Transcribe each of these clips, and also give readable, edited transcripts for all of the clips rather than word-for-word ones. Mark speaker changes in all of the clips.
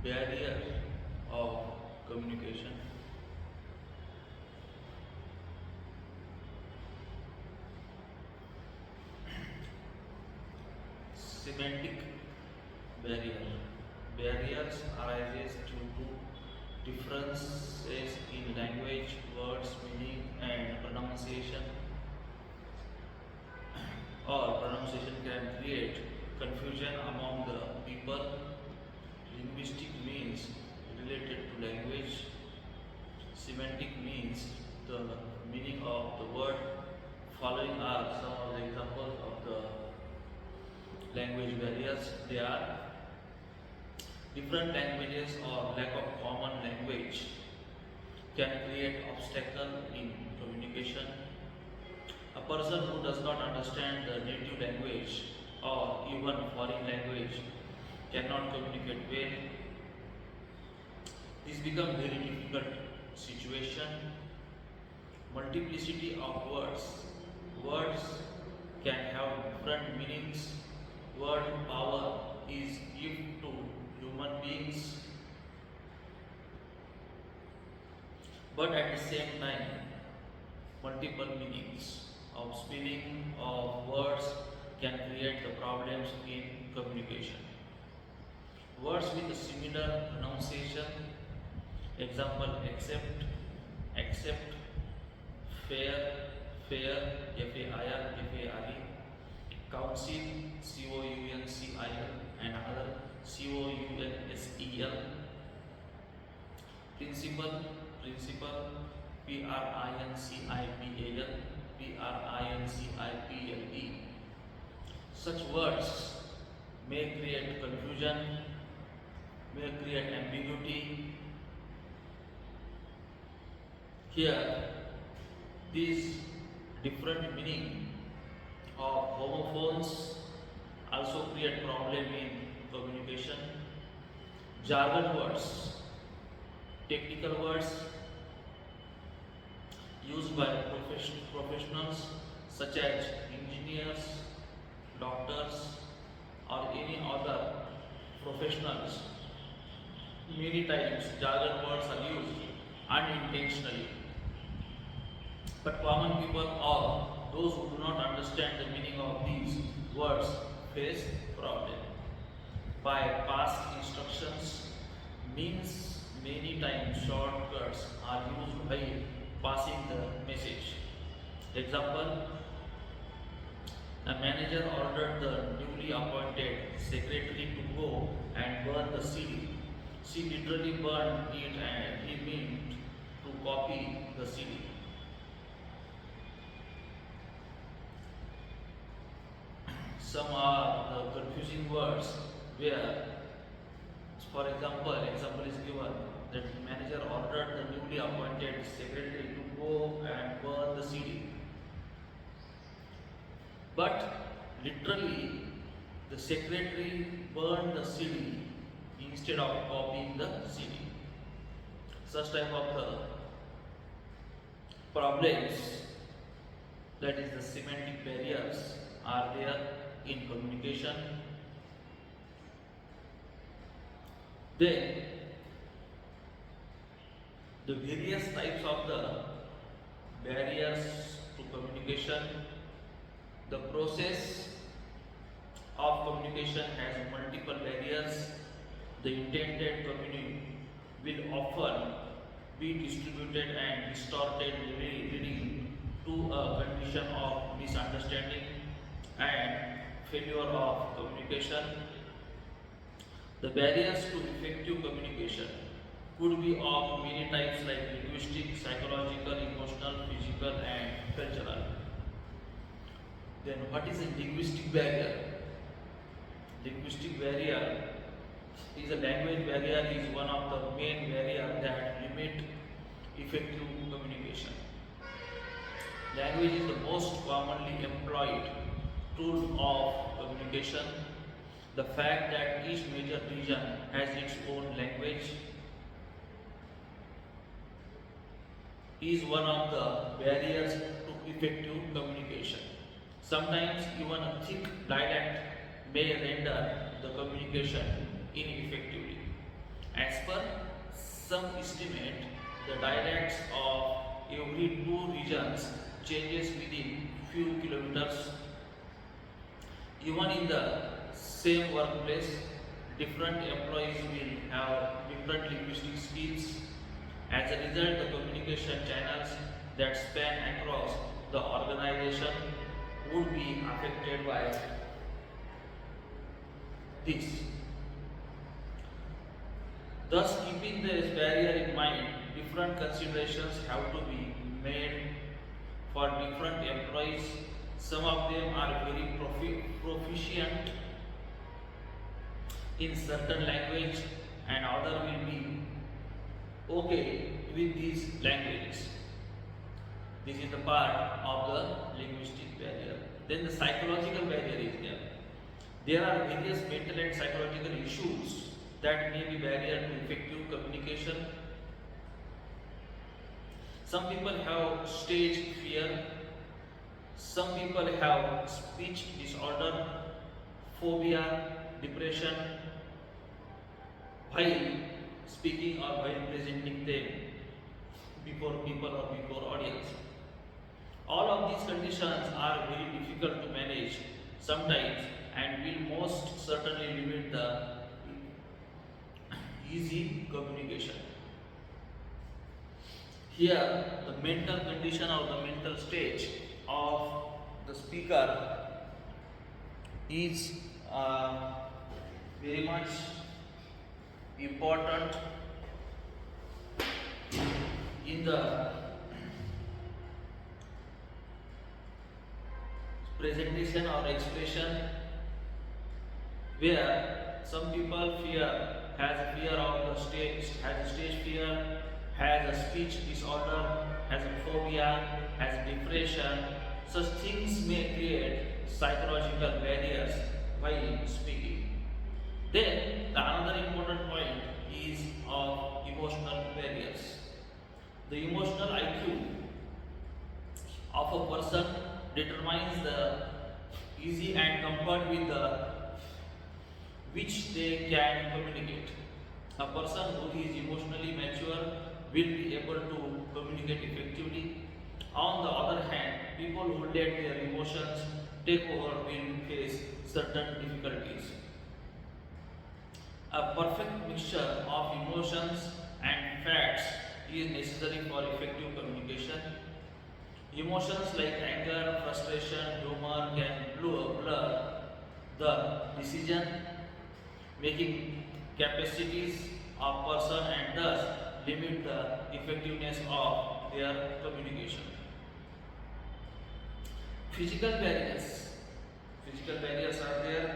Speaker 1: barrier of communication. Semantic barrier. Barriers arises due to differences in language, words, meaning, and pronunciation. Or pronunciation can create confusion among the people. Linguistic means related to language. Semantic means the meaning of the word. Following are some of the examples of the language barriers. They are different languages or lack of common language can create obstacle in communication. A person who does not understand the native language or even foreign language cannot communicate well. This becomes very difficult situation. Multiplicity of words. Words can have different meanings. Word power is given to human beings, but at the same time, multiple meanings of spelling of words can create the problems in communication. Words with a similar pronunciation, example accept, accept, fair, fair, F-A-I-R, F-A-R-E, council, C-O-U-N-C-I-L, and other C-O-U-N-S-E-L, principal, principal, P-R-I-N-C-I-P-A-L, P-R-I-N-C-I-P-L-E. Such words may create confusion, may create ambiguity. Here, these different meaning of homophones also create problem in communication. Jargon words, technical words used by professionals such as engineers, doctors, or any other professionals. Many times jargon words are used unintentionally, but common people or those who do not understand the meaning of these words face problem. By past instructions means many times shortcuts are used by passing the message. Example, a manager ordered the newly appointed secretary to go and burn the CD. She literally burned it and he meant to copy the CD. Some are the confusing words where, for example is given that the manager ordered the newly appointed secretary to go and burn the CD. But literally, the secretary burned the CD instead of copying the CD. Such type of the problems, that is the semantic barriers, are there in communication. Then the various types of the barriers to communication. The process of communication has multiple barriers. The intended communication will often be distributed and distorted, leading to a condition of misunderstanding and failure of communication. The barriers to effective communication could be of many types like linguistic, psychological, emotional, physical, and cultural. Then what is a linguistic barrier? Linguistic barrier is a language barrier is one of the main barriers that limit effective communication. Language is the most commonly employed tool of communication. The fact that each major region has its own language is one of the barriers to effective communication. Sometimes even a thick dialect may render the communication ineffectively. As per some estimate, the dialects of every two regions changes within few kilometers. Even in the same workplace, different employees will have different linguistic skills. As a result, the communication channels that span across the organization would be affected by this. Thus, keeping this barrier in mind, different considerations have to be made for different employees. Some of them are very proficient in certain language and other will be okay with these languages. This is the part of the linguistic barrier. Then the psychological barrier is there. There are various mental and psychological issues that may be barrier to effective communication. Some people have stage fear. Some people have speech disorder, phobia, depression while speaking or while presenting them before people or before audience. All of these conditions are very difficult to manage sometimes and will most certainly limit the easy communication. Here, the mental condition or the mental stage of the speaker is very much important in the presentation or expression, where some people has fear of the stage, has a stage fear, has a speech disorder, has a phobia, has depression. Such things may create psychological barriers while speaking. Then the another important point is of emotional barriers. The emotional IQ of a person determines the easy and comfort with the which they can communicate. A person who is emotionally mature will be able to communicate effectively. On the other hand, people who let their emotions take over will face certain difficulties. A perfect mixture of emotions and facts is necessary for effective communication. Emotions like anger, frustration, humor can blur the decision making capacities of person and thus limit the effectiveness of their communication. Physical barriers. Physical barriers are there.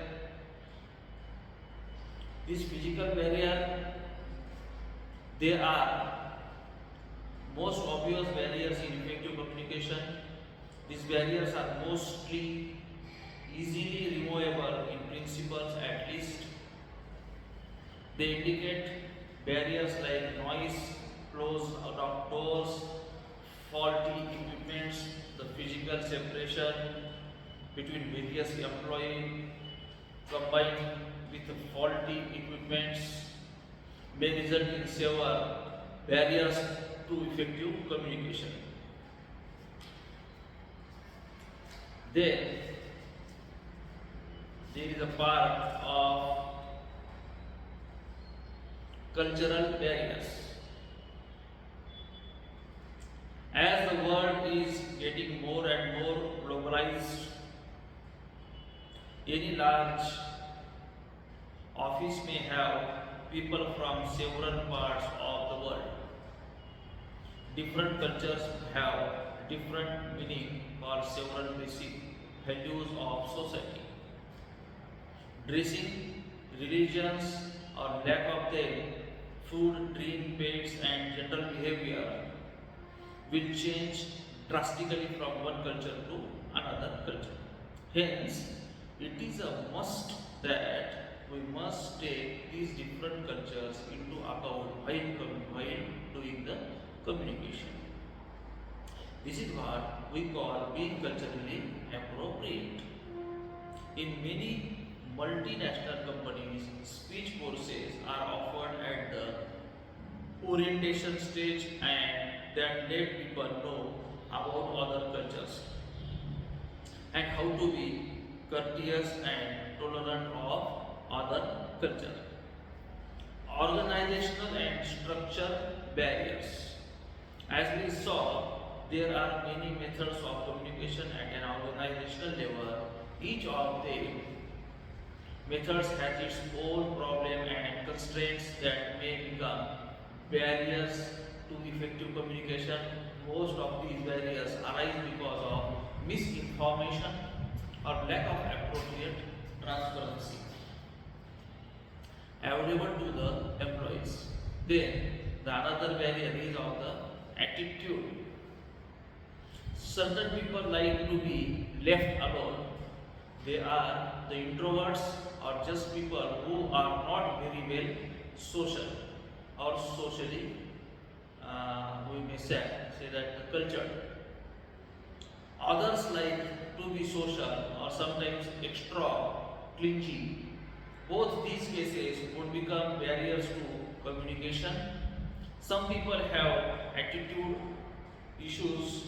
Speaker 1: These physical barrier, they are most obvious barriers in effective communication. These barriers are mostly easily removable in principles at least. They indicate barriers like noise, closed out doors, faulty equipments, the physical separation between various employees combined with faulty equipments may result in several barriers to effective communication. Then there is a part of cultural barriers. As the world is getting more and more globalized, any large office may have people from several parts of the world. Different cultures have different meaning for several basic values of society. Dressing, religions, or lack of them, food, drink, pets, and general behavior will change drastically from one culture to another culture. Hence, it is a must that we must take these different cultures into account while doing the communication. This is what we call being culturally appropriate. In many multinational companies, speech courses are offered at the orientation stage and that let people know about other cultures and how to be courteous and tolerant of other culture. Organizational and structure barriers. As we saw, there are many methods of communication at an organizational level. Each of them methods has its own problem and constraints that may become barriers to effective communication. Most of these barriers arise because of misinformation or lack of appropriate transparency available to the employees. Then the another barrier is of the attitude. Certain people like to be left alone. They are the introverts or just people who are not very well social or socially, we may say that cultured. Others like to be social or sometimes extra clingy. Both these cases would become barriers to communication. Some people have attitude issues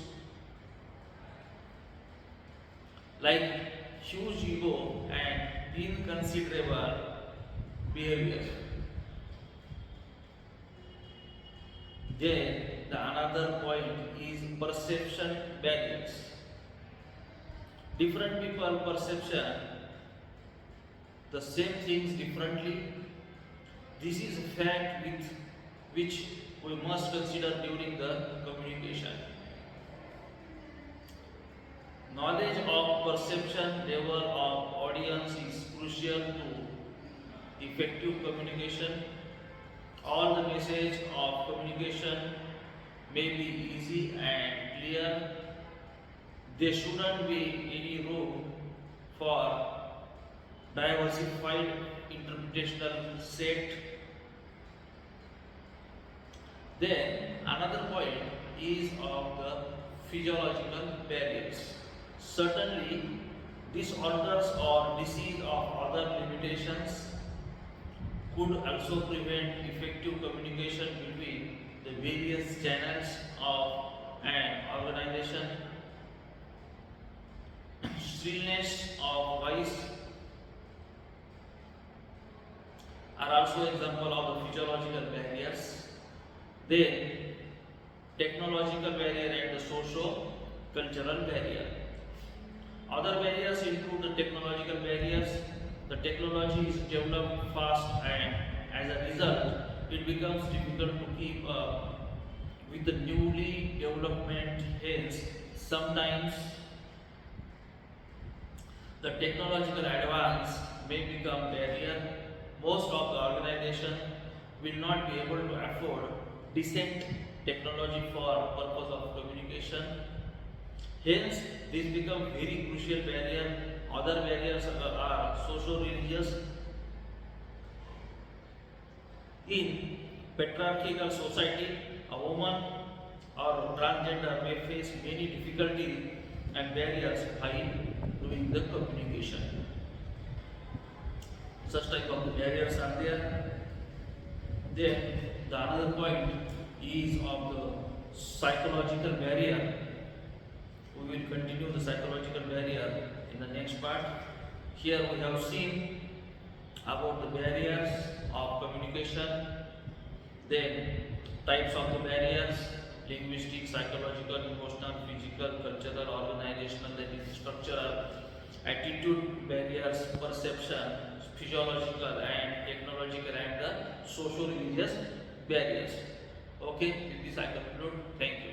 Speaker 1: like huge ego and inconsiderable behavior. Then the another point is perception barriers. Different people perception the same things differently. This is a fact with which we must consider during the communication. Knowledge of perception level of audience is crucial to effective communication. All the message of communication may be easy and clear. There shouldn't be any room for diversified interpretational set. Then another point is of the physiological barriers. Certainly, disorders or disease of other limitations could also prevent effective communication between the various channels of an organization. Shrillness of voice are also example of the physiological barriers. Then technological barrier and the socio-cultural barrier. Other barriers include the technological barriers. The technology is developed fast and as a result it becomes difficult to keep up with the newly development. Hence, sometimes the technological advance may become barrier. Most of the organization will not be able to afford decent technology for purpose of communication. Hence, this become very crucial barrier. Other barriers are socio-religious. In patriarchal society, a woman or transgender may face many difficulties and barriers while doing the communication. Such type of the barriers are there. Then the another point is of the psychological barrier. We will continue the psychological barrier in the next part. Here we have seen about the barriers of communication, then types of the barriers: linguistic, psychological, emotional, physical, cultural, organizational, that is structural, attitude barriers, perception, physiological and technological, and the socio-religious barriers. Okay, with this I conclude. Thank you.